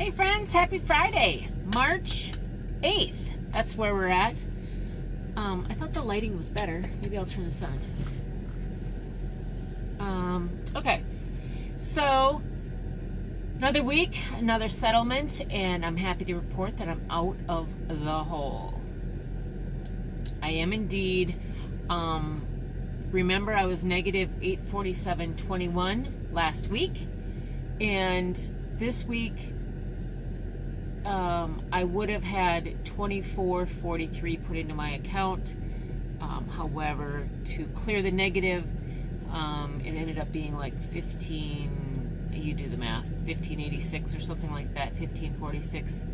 Hey friends, happy Friday, March 8th. That's where we're at. I thought the lighting was better. Maybe I'll turn this on. Okay, so another week, another settlement, and I'm happy to report that I'm out of the hole. I am indeed. Remember, I was negative 847.21 last week, and this week I would have had 24.43 put into my account. However, to clear the negative, it ended up being like 15, you do the math, 1586 or something like that, 1546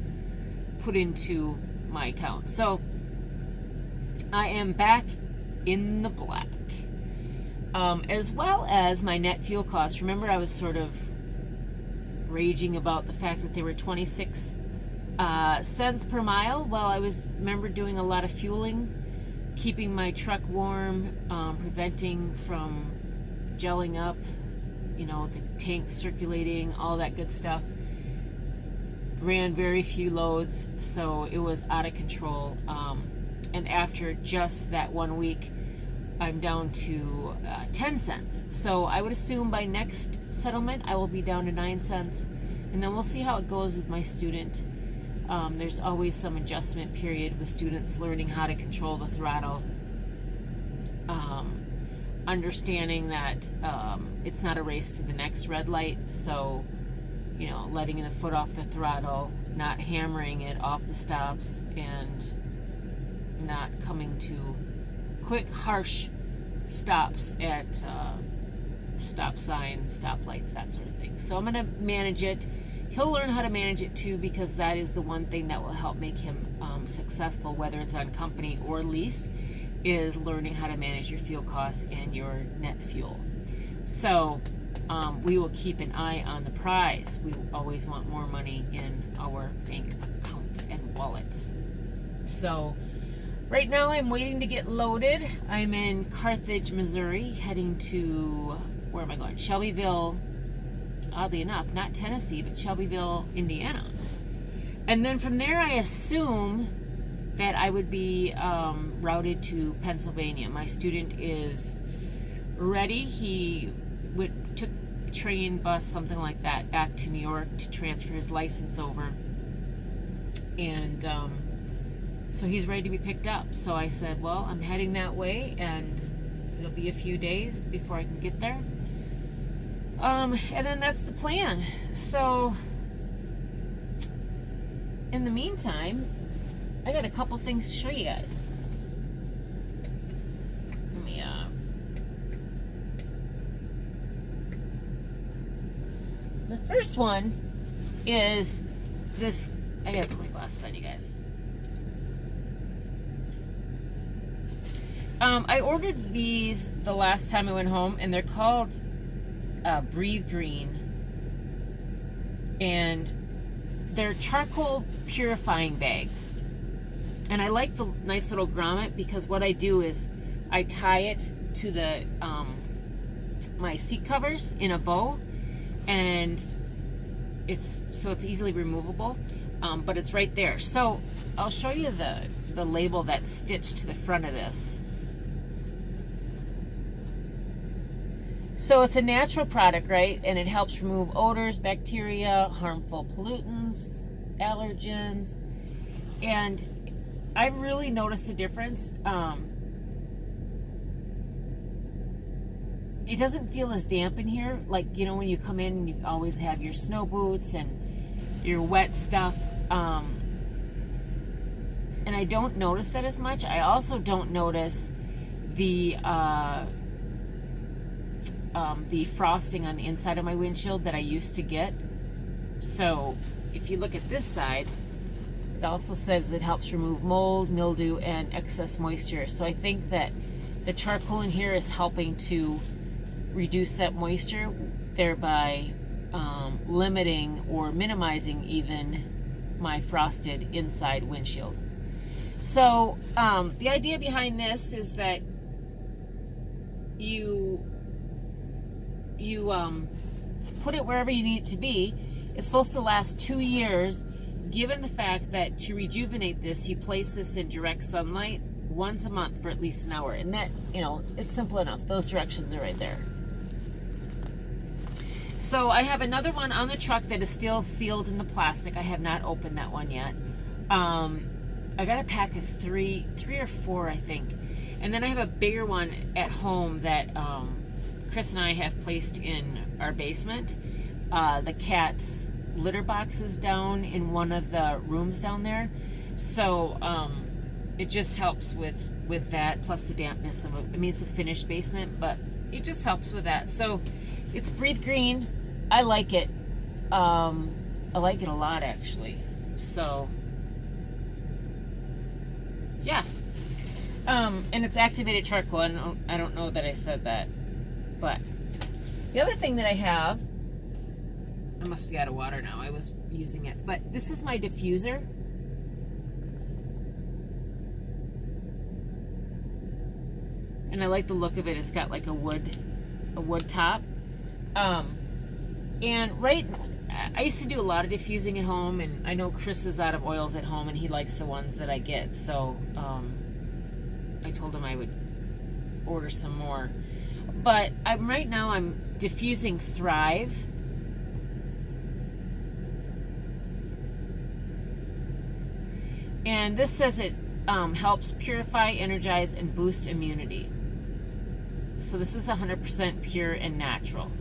put into my account. So I am back in the black. As well as my net fuel costs. Remember, I was sort of raging about the fact that they were 26 cents per mile. Well, I remember doing a lot of fueling, keeping my truck warm, preventing from gelling up, you know, the tank circulating, all that good stuff. Ran very few loads, so it was out of control. And after just that 1 week, I'm down to 10 cents. So I would assume by next settlement I will be down to 9 cents, and then we'll see how it goes with my student. There's always some adjustment period with students learning how to control the throttle, understanding that it's not a race to the next red light, so you know, letting the foot off the throttle, not hammering it off the stops, and not coming to quick, harsh stops at stop signs, stoplights, that sort of thing. So I'm going to manage it. He'll learn how to manage it too, because that is the one thing that will help make him successful, whether it's on company or lease, is learning how to manage your fuel costs and your net fuel. So we will keep an eye on the prize. We always want more money in our bank accounts and wallets. So right now I'm waiting to get loaded. I'm in Carthage, Missouri, heading to, where am I going? Shelbyville, oddly enough, not Tennessee, but Shelbyville, Indiana. And then from there I assume that I would be routed to Pennsylvania. My student is ready. He took train, bus, something like that, back to New York to transfer his license over. And so he's ready to be picked up. So I said, well, I'm heading that way, and it'll be a few days before I can get there. And then that's the plan. So in the meantime, I got a couple things to show you guys. Let me, the first one is this. I gotta put my glasses on, you guys. I ordered these the last time I went home, and they're called Breathe Green, and they're charcoal purifying bags. And I like the nice little grommet, because what I do is I tie it to the my seat covers in a bow, and it's easily removable, but it's right there. So I'll show you the label that's stitched to the front of this. So it's a natural product, right? And it helps remove odors, bacteria, harmful pollutants, allergens. And I really noticed a difference. It doesn't feel as damp in here. Like, you know, when you come in, you always have your snow boots and your wet stuff. And I don't notice that as much. I also don't notice the frosting on the inside of my windshield that I used to get. So if you look at this side, it also says it helps remove mold, mildew, and excess moisture. So I think that the charcoal in here is helping to reduce that moisture, thereby limiting or minimizing even my frosted inside windshield. So the idea behind this is that you put it wherever you need it to be. It's supposed to last 2 years, given the fact that to rejuvenate this, you place this in direct sunlight once a month for at least an hour. And that, you know, it's simple enough. Those directions are right there. So I have another one on the truck that is still sealed in the plastic. I have not opened that one yet. I got a pack of three or four, I think. And then I have a bigger one at home that Chris and I have placed in our basement. The cat's litter boxes down in one of the rooms down there. So it just helps with that, plus the dampness of it. I mean, it's a finished basement, but it just helps with that. So it's Breathe Green. I like it. I like it a lot, actually. So yeah. And it's activated charcoal. I don't know that I said that. But the other thing that I have, I must be out of water now. I was using it. But this is my diffuser. And I like the look of it. It's got like a wood top. And I used to do a lot of diffusing at home, and I know Chris is out of oils at home, and he likes the ones that I get. So I told him I would order some more. But right now I'm diffusing Thrive. And this says it helps purify, energize, and boost immunity. So this is 100% pure and natural.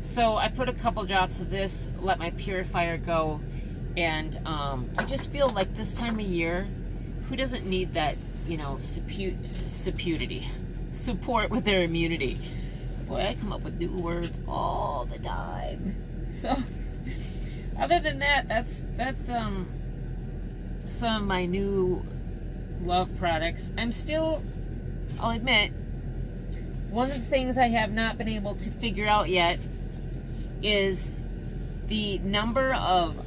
So I put a couple drops of this, let my purifier go, and I just feel like this time of year, who doesn't need that, you know, support with their immunity? Boy, I come up with new words all the time. So other than that, that's some of my new love products. I'll admit, one of the things I have not been able to figure out yet is the number of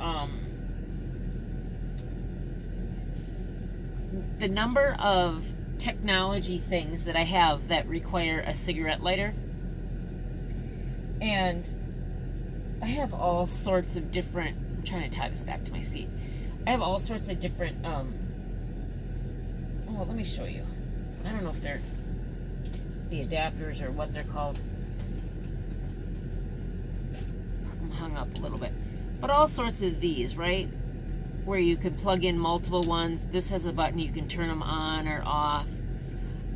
technology things that I have that require a cigarette lighter. And I have all sorts of different, I'm trying to tie this back to my seat. I have all sorts of different, oh, let me show you. I don't know if they're the adapters or what they're called. I'm hung up a little bit. But all sorts of these, right? Where you can plug in multiple ones. This has a button, you can turn them on or off.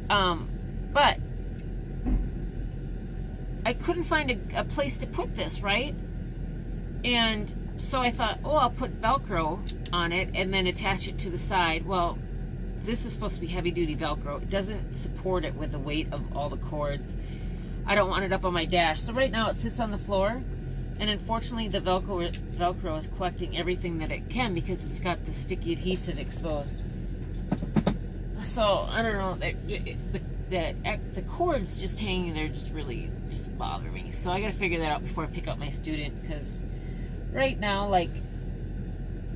But I couldn't find a place to put this, right? And so I thought, oh, I'll put Velcro on it and then attach it to the side. Well, this is supposed to be heavy-duty Velcro. It doesn't support it with the weight of all the cords. I don't want it up on my dash. So right now it sits on the floor, and unfortunately the Velcro is collecting everything that it can because it's got the sticky adhesive exposed. So I don't know, the cords just hanging there just bother me. So I gotta figure that out before I pick up my student, because right now, like,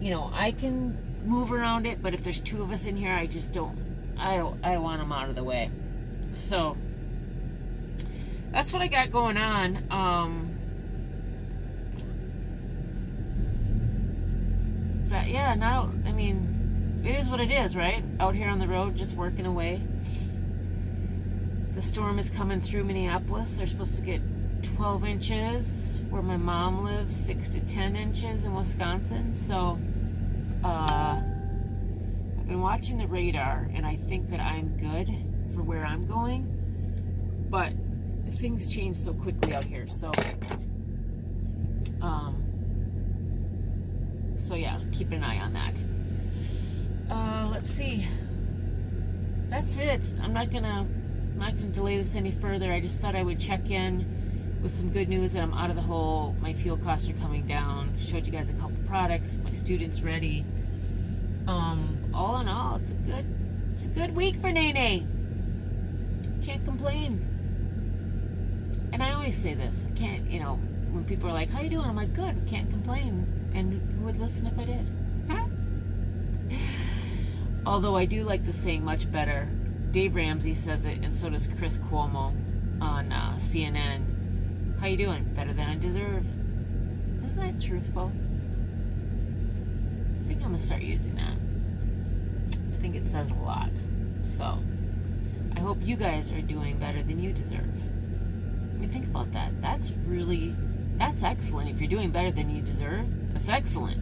you know, I can move around it, but if there's two of us in here, I don't want them out of the way. So that's what I got going on. But yeah, now, I mean, it is what it is, right? Out here on the road, just working away. The storm is coming through Minneapolis. They're supposed to get 12 inches where my mom lives, 6 to 10 inches in Wisconsin. So I've been watching the radar, and I think that I'm good for where I'm going, but things change so quickly out here. So so yeah, keep an eye on that. Let's see. That's it. I'm not gonna delay this any further. I just thought I would check in with some good news that I'm out of the hole. My fuel costs are coming down. Showed you guys a couple products. My student's ready. All in all, it's a good week for Nene. Can't complain. And I always say this. I can't, you know, when people are like, "How you doing?" I'm like, "Good. Can't complain." And who would listen if I did? Huh? Although I do like the saying much better. Dave Ramsey says it, and so does Chris Cuomo on CNN. How you doing? Better than I deserve. Isn't that truthful? I'm gonna start using that. I think it says a lot. So I hope you guys are doing better than you deserve. I mean, think about that. That's excellent. If you're doing better than you deserve, that's excellent.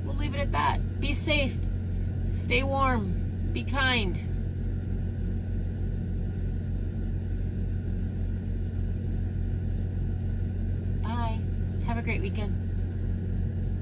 We'll leave it at that. Be safe. Stay warm. Be kind. Bye. Have a great weekend.